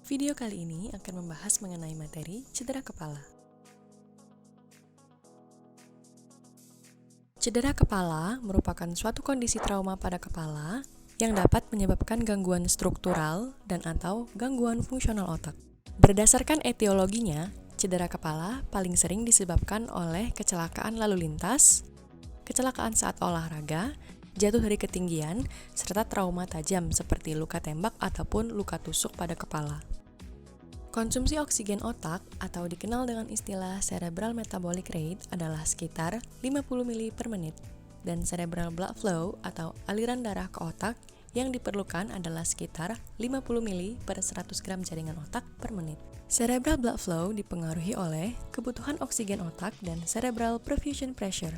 Video kali ini akan membahas mengenai materi cedera kepala. Cedera kepala merupakan suatu kondisi trauma pada kepala yang dapat menyebabkan gangguan struktural dan atau gangguan fungsional otak. Berdasarkan etiologinya, cedera kepala paling sering disebabkan oleh kecelakaan lalu lintas, kecelakaan saat olahraga, jatuh dari ketinggian, serta trauma tajam seperti luka tembak ataupun luka tusuk pada kepala. Konsumsi oksigen otak atau dikenal dengan istilah cerebral metabolic rate adalah sekitar 50 mili per menit dan cerebral blood flow atau aliran darah ke otak yang diperlukan adalah sekitar 50 mili per 100 gram jaringan otak per menit. Cerebral blood flow dipengaruhi oleh kebutuhan oksigen otak dan cerebral perfusion pressure.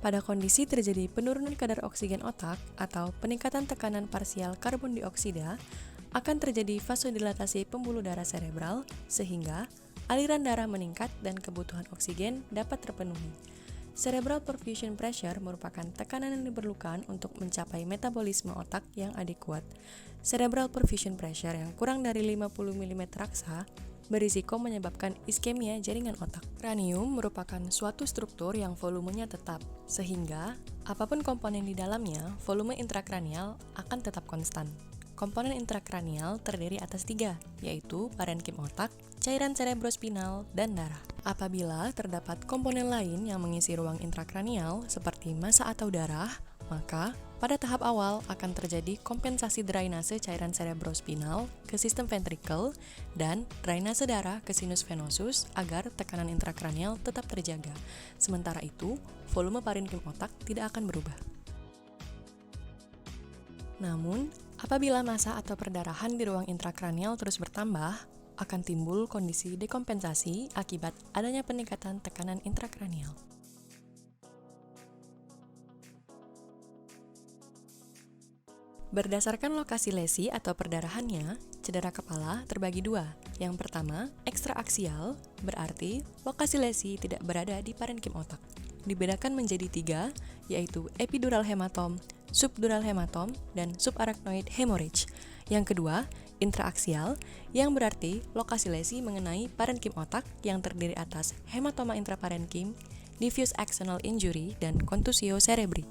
Pada kondisi terjadi penurunan kadar oksigen otak atau peningkatan tekanan parsial karbon dioksida, akan terjadi vasodilatasi pembuluh darah cerebral sehingga aliran darah meningkat dan kebutuhan oksigen dapat terpenuhi. Cerebral perfusion pressure merupakan tekanan yang diperlukan untuk mencapai metabolisme otak yang adekuat. Cerebral perfusion pressure yang kurang dari 50 mm raksa berisiko menyebabkan iskemia jaringan otak. Kranium merupakan suatu struktur yang volumenya tetap, sehingga apapun komponen di dalamnya, volume intrakranial akan tetap konstan. Komponen intrakranial terdiri atas 3, yaitu parenkim otak, cairan cerebrospinal, dan darah. Apabila terdapat komponen lain yang mengisi ruang intrakranial, seperti massa atau darah, maka pada tahap awal akan terjadi kompensasi drainase cairan cerebrospinal ke sistem ventrikel dan drainase darah ke sinus venosus agar tekanan intrakranial tetap terjaga. Sementara itu, volume parenkim otak tidak akan berubah. Namun, apabila massa atau perdarahan di ruang intrakranial terus bertambah, akan timbul kondisi dekompensasi akibat adanya peningkatan tekanan intrakranial. Berdasarkan lokasi lesi atau perdarahannya, cedera kepala terbagi 2. Yang pertama, ekstraaksial, berarti lokasi lesi tidak berada di parenkim otak. Dibedakan menjadi 3, yaitu epidural hematom, subdural hematom, dan subarachnoid hemorrhage. Yang kedua, intraaksial, yang berarti lokasi lesi mengenai parenkim otak yang terdiri atas hematoma intraparenkim, diffuse axonal injury, dan contusio cerebri.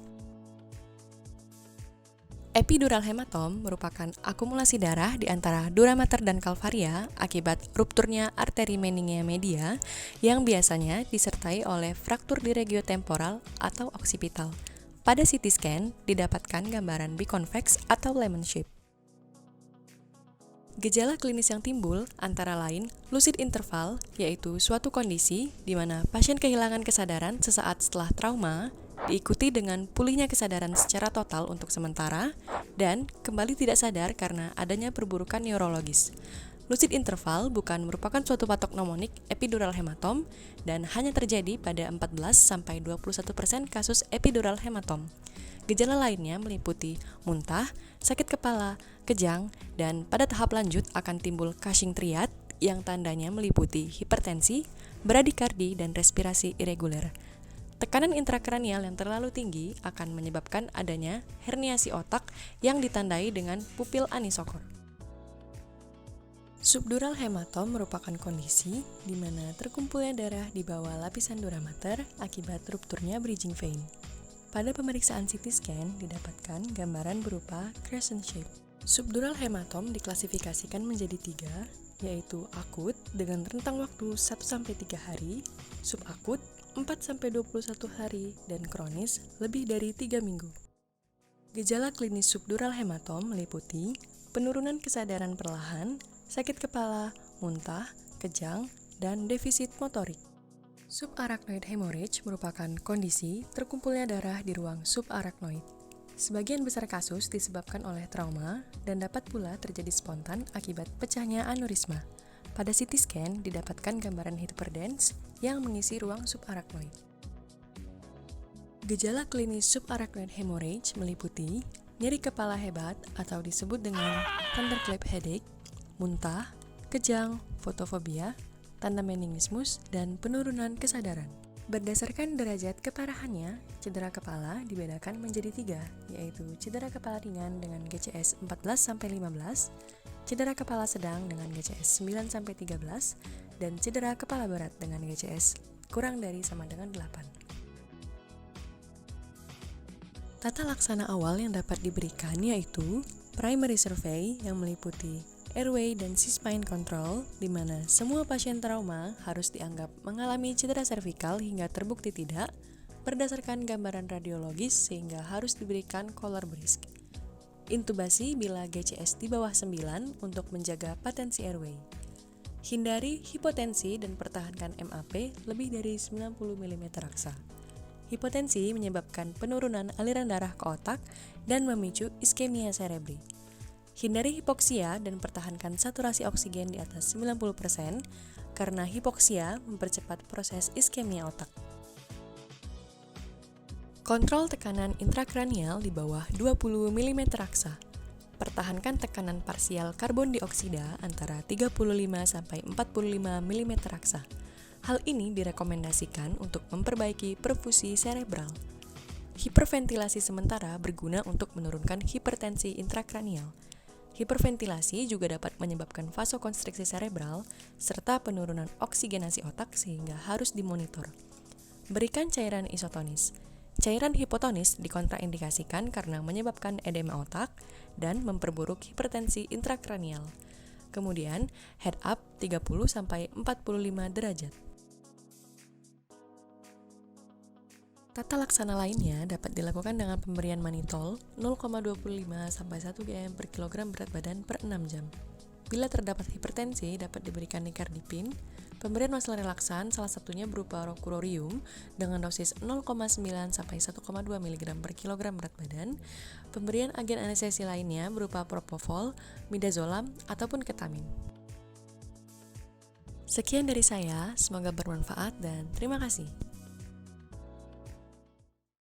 Epidural hematom merupakan akumulasi darah di antara dura mater dan kalvaria akibat rupturnya arteri meningea media yang biasanya disertai oleh fraktur di regio temporal atau occipital. Pada CT scan didapatkan gambaran biconvex atau lemon shape. Gejala klinis yang timbul antara lain lucid interval, yaitu suatu kondisi di mana pasien kehilangan kesadaran sesaat setelah trauma, diikuti dengan pulihnya kesadaran secara total untuk sementara, dan kembali tidak sadar karena adanya perburukan neurologis. Lucid interval bukan merupakan suatu patok mnemonik epidural hematom dan hanya terjadi pada 14-21% kasus epidural hematom. Gejala lainnya meliputi muntah, sakit kepala, kejang, dan pada tahap lanjut akan timbul Cushing triad yang tandanya meliputi hipertensi, bradikardi, dan respirasi irregular. Tekanan intrakranial yang terlalu tinggi akan menyebabkan adanya herniasi otak yang ditandai dengan pupil anisokor. Subdural hematom merupakan kondisi di mana terkumpulnya darah di bawah lapisan dura mater akibat rupturnya bridging vein. Pada pemeriksaan CT scan didapatkan gambaran berupa crescent shape. Subdural hematom diklasifikasikan menjadi 3, yaitu akut dengan rentang waktu 1-3 hari, subakut 4-21 hari, dan kronis lebih dari 3 minggu. Gejala klinis subdural hematom meliputi penurunan kesadaran perlahan, sakit kepala, muntah, kejang, dan defisit motorik. Subarachnoid hemorrhage merupakan kondisi terkumpulnya darah di ruang subarachnoid. Sebagian besar kasus disebabkan oleh trauma dan dapat pula terjadi spontan akibat pecahnya aneurisma. Pada CT scan didapatkan gambaran hyperdense yang mengisi ruang subarachnoid. Gejala klinis subarachnoid hemorrhage meliputi nyeri kepala hebat atau disebut dengan thunderclap headache, muntah, kejang, fotofobia, tanda meningismus, dan penurunan kesadaran. Berdasarkan derajat keparahannya, cedera kepala dibedakan menjadi 3, yaitu cedera kepala ringan dengan GCS 14-15, cedera kepala sedang dengan GCS 9-13, dan cedera kepala berat dengan GCS kurang dari sama dengan 8. Tata laksana awal yang dapat diberikan yaitu primary survey yang meliputi airway dan C-spine control, di mana semua pasien trauma harus dianggap mengalami cedera servikal hingga terbukti tidak, berdasarkan gambaran radiologis sehingga harus diberikan collar brace. Intubasi bila GCS di bawah 9 untuk menjaga patensi airway. Hindari hipotensi dan pertahankan MAP lebih dari 90 mm raksa. Hipotensi menyebabkan penurunan aliran darah ke otak dan memicu iskemia cerebri. Hindari hipoksia dan pertahankan saturasi oksigen di atas 90% karena hipoksia mempercepat proses iskemia otak. Kontrol tekanan intrakranial di bawah 20 mm raksa. Pertahankan tekanan parsial karbon dioksida antara 35 sampai 45 mm raksa. Hal ini direkomendasikan untuk memperbaiki perfusi serebral. Hiperventilasi sementara berguna untuk menurunkan hipertensi intrakranial. Hiperventilasi juga dapat menyebabkan vasokonstriksi serebral serta penurunan oksigenasi otak sehingga harus dimonitor. Berikan cairan isotonis. Cairan hipotonis dikontraindikasikan karena menyebabkan edema otak dan memperburuk hipertensi intrakranial. Kemudian, head up 30-45 derajat. Tata laksana lainnya dapat dilakukan dengan pemberian manitol 0,25-1 gm per kilogram berat badan per 6 jam. Bila terdapat hipertensi, dapat diberikan nicardipin. Pemberian muscle relaksan salah satunya berupa rocuronium dengan dosis 0,9-1,2 mg per kilogram berat badan. Pemberian agen anestesi lainnya berupa propofol, midazolam, ataupun ketamin. Sekian dari saya, semoga bermanfaat dan terima kasih.